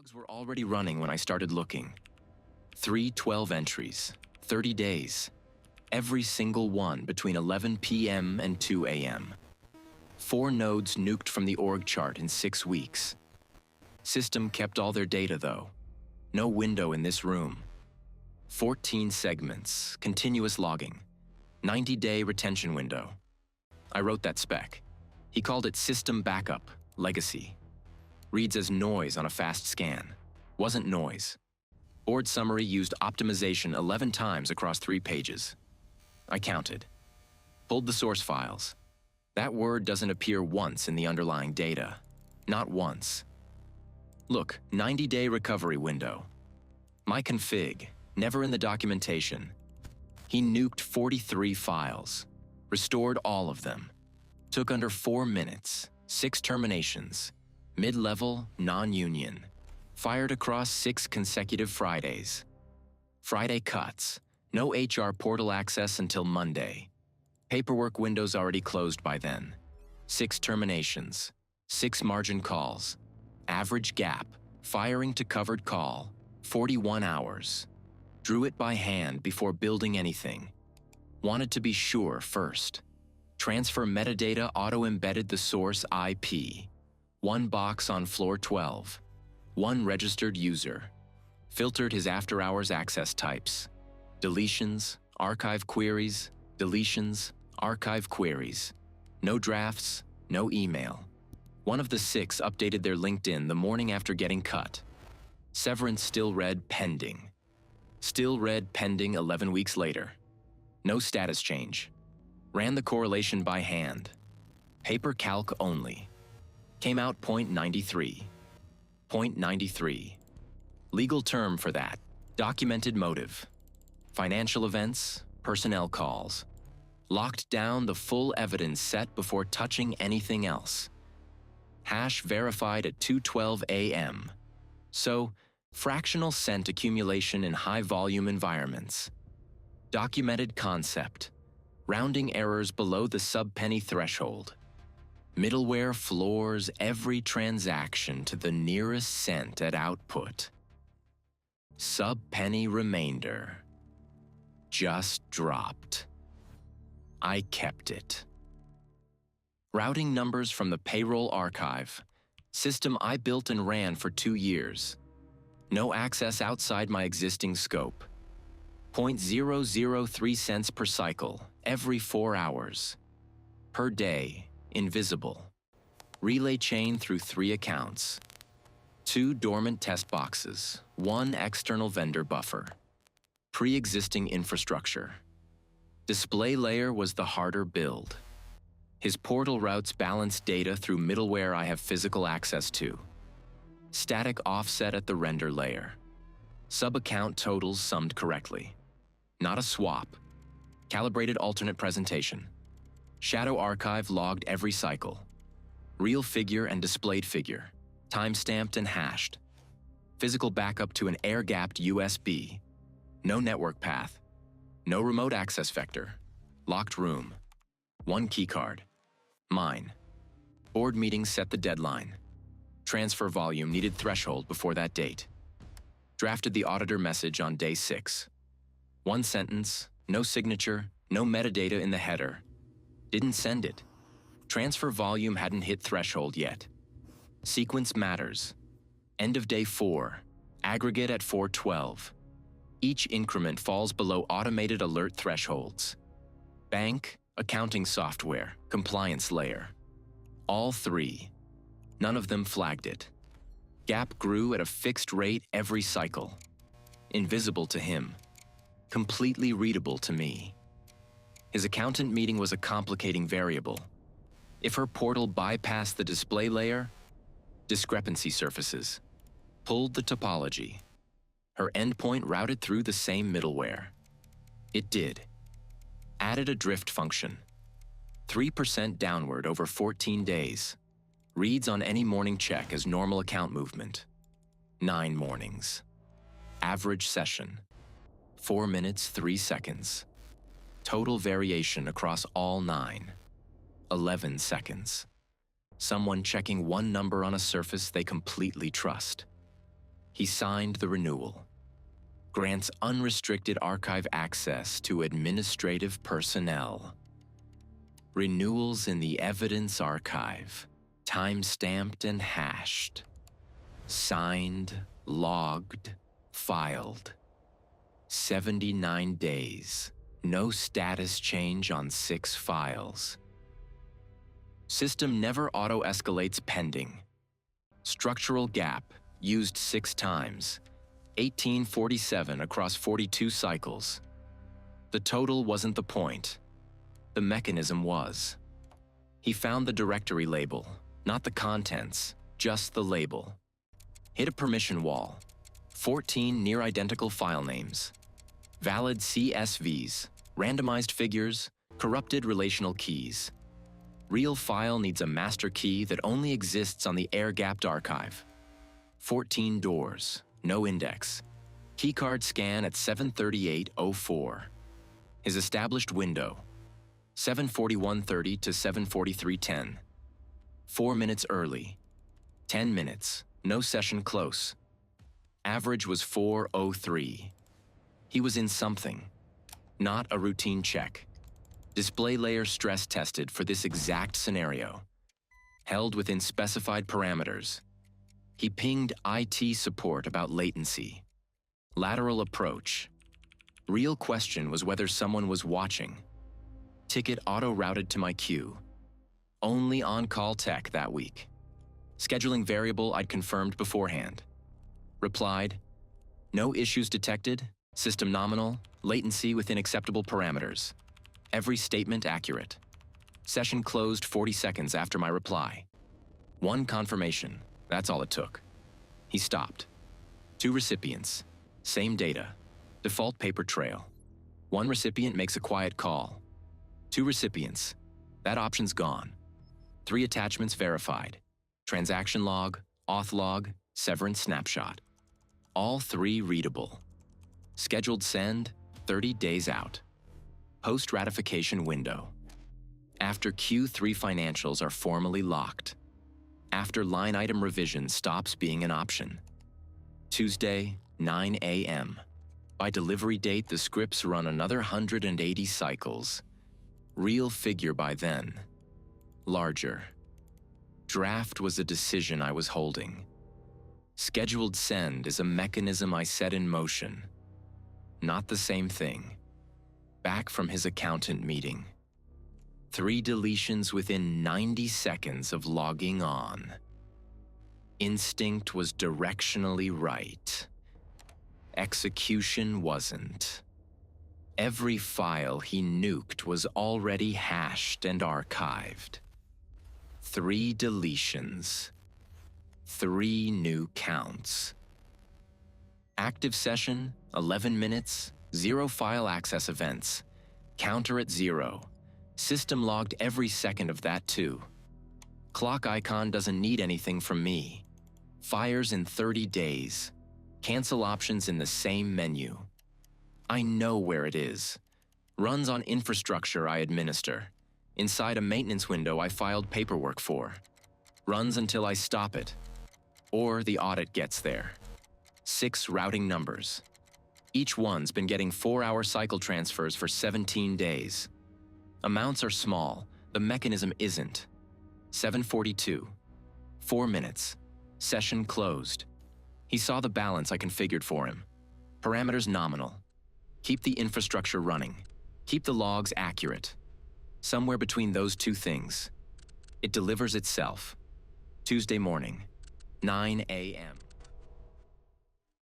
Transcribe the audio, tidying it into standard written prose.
Logs were already running when I started looking. 312 entries, 30 days. Every single one between 11 p.m. and 2 a.m. 4 nodes nuked from the org chart in 6 weeks. System kept all their data, though. No window in this room. 14 segments, continuous logging. 90-day retention window. I wrote that spec. He called it System Backup, Legacy. Reads as noise on a fast scan. Wasn't noise. Board summary used optimization 11 times across 3 pages. I counted. Pulled the source files. That word doesn't appear once in the underlying data. Not once. Look, 90-day recovery window. My config, never in the documentation. He nuked 43 files. Restored all of them. Took under 4 minutes. 6 terminations. Mid-level, non-union. Fired across 6 consecutive Fridays. Friday cuts. No HR portal access until Monday. Paperwork windows already closed by then. 6 terminations. 6 margin calls. Average gap, firing to covered call, 41 hours. Drew it by hand before building anything. Wanted to be sure first. Transfer metadata auto-embedded the source IP. 1 box on floor 12. 1 registered user. Filtered his after-hours access types. Deletions, archive queries, deletions, archive queries. No drafts, no email. One of the 6 updated their LinkedIn the morning after getting cut. Severance still read pending. Still read pending 11 weeks later. No status change. Ran the correlation by hand. Paper calc only. Came out 0.93. 0.93. Legal term for that. Documented motive. Financial events, personnel calls. Locked down the full evidence set before touching anything else. Hash verified at 2:12 a.m. So, fractional cent accumulation in high-volume environments. Documented concept. Rounding errors below the sub-penny threshold. Middleware floors every transaction to the nearest cent at output. Sub-penny remainder. Just dropped. I kept it. Routing numbers from the payroll archive. System I built and ran for 2 years. No access outside my existing scope. 0.003 cents per cycle, every 4 hours. Per day, invisible. Relay chain through 3 accounts. 2 dormant test boxes, 1 external vendor buffer. Pre-existing infrastructure. Display layer was the harder build. His portal routes balance data through middleware I have physical access to. Static offset at the render layer. Sub-account totals summed correctly. Not a swap. Calibrated alternate presentation. Shadow archive logged every cycle. Real figure and displayed figure. Time-stamped and hashed. Physical backup to an air-gapped USB. No network path. No remote access vector. Locked room. 1 keycard. Mine. Board meeting set the deadline. Transfer volume needed threshold before that date. Drafted the auditor message on day 6. 1 sentence, no signature, no metadata in the header. Didn't send it. Transfer volume hadn't hit threshold yet. Sequence matters. End of day 4. Aggregate at 412. Each increment falls below automated alert thresholds. Bank, accounting software, compliance layer. All 3. None of them flagged it. Gap grew at a fixed rate every cycle. Invisible to him. Completely readable to me. His accountant meeting was a complicating variable. If her portal bypassed the display layer, discrepancy surfaces. Pulled the topology. Her endpoint routed through the same middleware. It did. Added a drift function. 3% downward over 14 days. Reads on any morning check as normal account movement. 9 mornings. Average session. 4 minutes, 3 seconds. Total variation across all 9. 11 seconds. Someone checking one number on a surface they completely trust. He signed the renewal. Grants unrestricted archive access to administrative personnel. Renewals in the evidence archive, time-stamped and hashed. Signed, logged, filed. 79 days. No status change on 6 files. System never auto-escalates pending. Structural gap, used 6 times. 1847 across 42 cycles. The total wasn't the point. The mechanism was. He found the directory label, not the contents, just the label. Hit a permission wall. 14 near-identical file names. Valid CSVs, randomized figures, corrupted relational keys. Real file needs a master key that only exists on the air-gapped archive. 14 doors, no index. Keycard scan at 7:38:04. His established window, 7:41:30 to 7:43:10. 4 minutes early. 10 minutes, no session close. Average was 4:03. He was in something, not a routine check. Display layer stress tested for this exact scenario. Held within specified parameters. He pinged IT support about latency. Lateral approach. Real question was whether someone was watching. Ticket auto-routed to my queue. Only on-call tech that week. Scheduling variable I'd confirmed beforehand. Replied, no issues detected, system nominal, latency within acceptable parameters. Every statement accurate. Session closed 40 seconds after my reply. 1 confirmation, that's all it took. He stopped. 2 recipients, same data, default paper trail. 1 recipient makes a quiet call. 2 recipients, that option's gone. 3 attachments verified. Transaction log, auth log, severance snapshot. All 3 readable. Scheduled send, 30 days out. Post-ratification window. After Q3 financials are formally locked. After line item revision stops being an option. Tuesday, 9 a.m. By delivery date, the scripts run another 180 cycles. Real figure by then. Larger. Draft was a decision I was holding. Scheduled send is a mechanism I set in motion. Not the same thing. Back from his accountant meeting. 3 deletions within 90 seconds of logging on. Instinct was directionally right. Execution wasn't. Every file he nuked was already hashed and archived. 3 deletions. 3 new counts. Active session, 11 minutes, 0 file access events. Counter at 0. System logged every second of that too. Clock icon doesn't need anything from me. Fires in 30 days. Cancel options in the same menu. I know where it is. Runs on infrastructure I administer. Inside a maintenance window I filed paperwork for. Runs until I stop it. Or the audit gets there. 6 routing numbers. Each one's been getting 4-hour cycle transfers for 17 days. Amounts are small, the mechanism isn't. 7:42. 4 minutes. Session closed. He saw the balance I configured for him. Parameters nominal. Keep the infrastructure running. Keep the logs accurate. Somewhere between those 2 things. It delivers itself. Tuesday morning, 9 a.m.